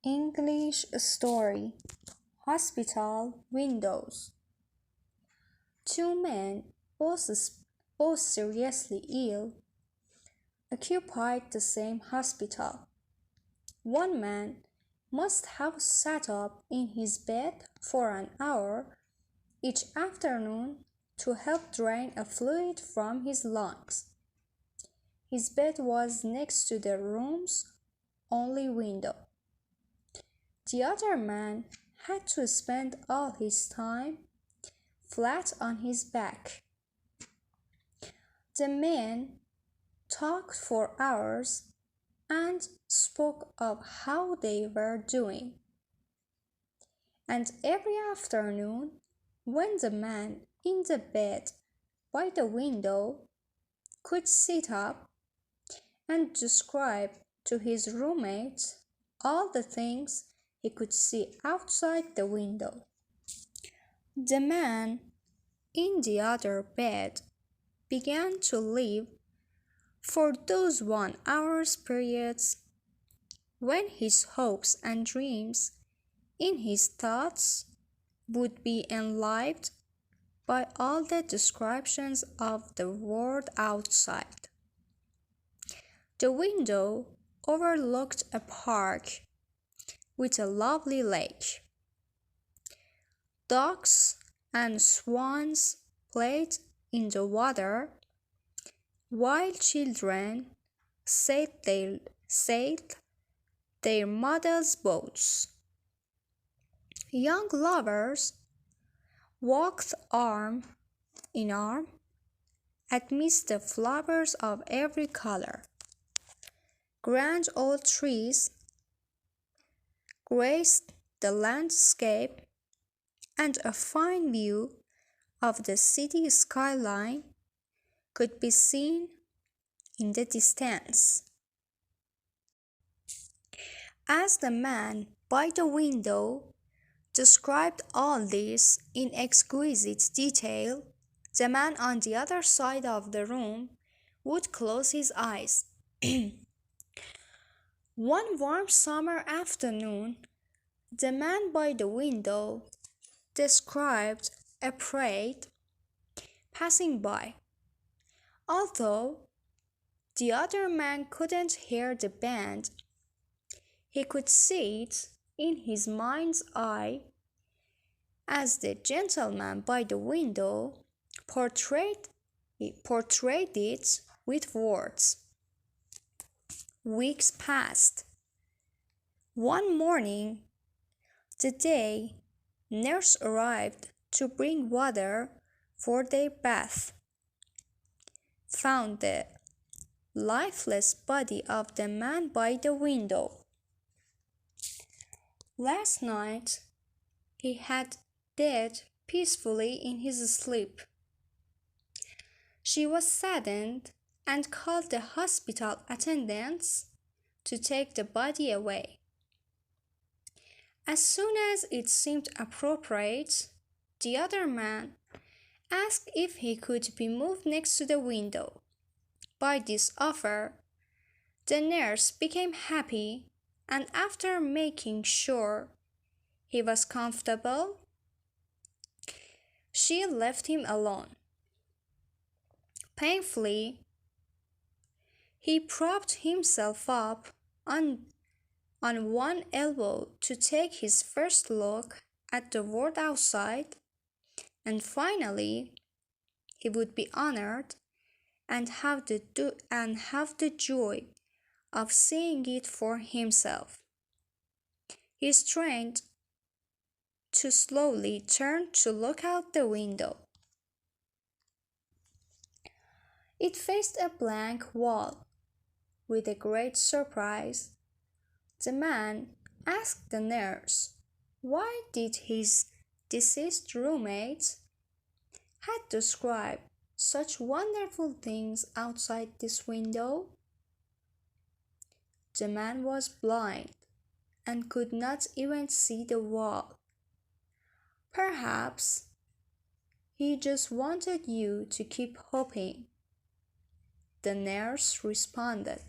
English story. Hospital windows. Two men, both seriously ill, occupied the same hospital. One man must have sat up in his bed for an hour each afternoon to help drain a fluid from his lungs. His bed was next to the room's only window. The other man had to spend all his time flat on his back. The men talked for hours and spoke of how they were doing. And every afternoon, when the man in the bed by the window could sit up and describe to his roommate all the things he could see outside the window. The man in the other bed began to live for those 1 hour's periods when his hopes and dreams in his thoughts would be enlivened by all the descriptions of the world outside. The window overlooked a park with a lovely lake. Ducks and swans played in the water, while children sailed their mothers' boats. Young lovers walked arm in arm amidst the flowers of every color. Grand old trees graced the landscape, and a fine view of the city skyline could be seen in the distance. As the man by the window described all this in exquisite detail, the man on the other side of the room would close his eyes. One warm summer afternoon, the man by the window described a parade passing by. Although the other man couldn't hear the band, he could see it in his mind's eye as the gentleman by the window portrayed it with words. Weeks passed. One morning, the day nurse arrived to bring water for their bath, found the lifeless body of the man by the window. Last night, he had died peacefully in his sleep. She was saddened and called the hospital attendants to take the body away. As soon as it seemed appropriate, the other man asked if he could be moved next to the window. By this offer, the nurse became happy, and after making sure he was comfortable, she left him alone. Painfully, he propped himself up on one elbow to take his first look at the world outside, and finally he would be honored and have the joy of seeing it for himself. He strained to slowly turn to look out the window. It faced a blank wall. With a great surprise, the man asked the nurse why did his deceased roommate had described such wonderful things outside this window. The man was blind and could not even see the wall. Perhaps he just wanted you to keep hoping, the nurse responded.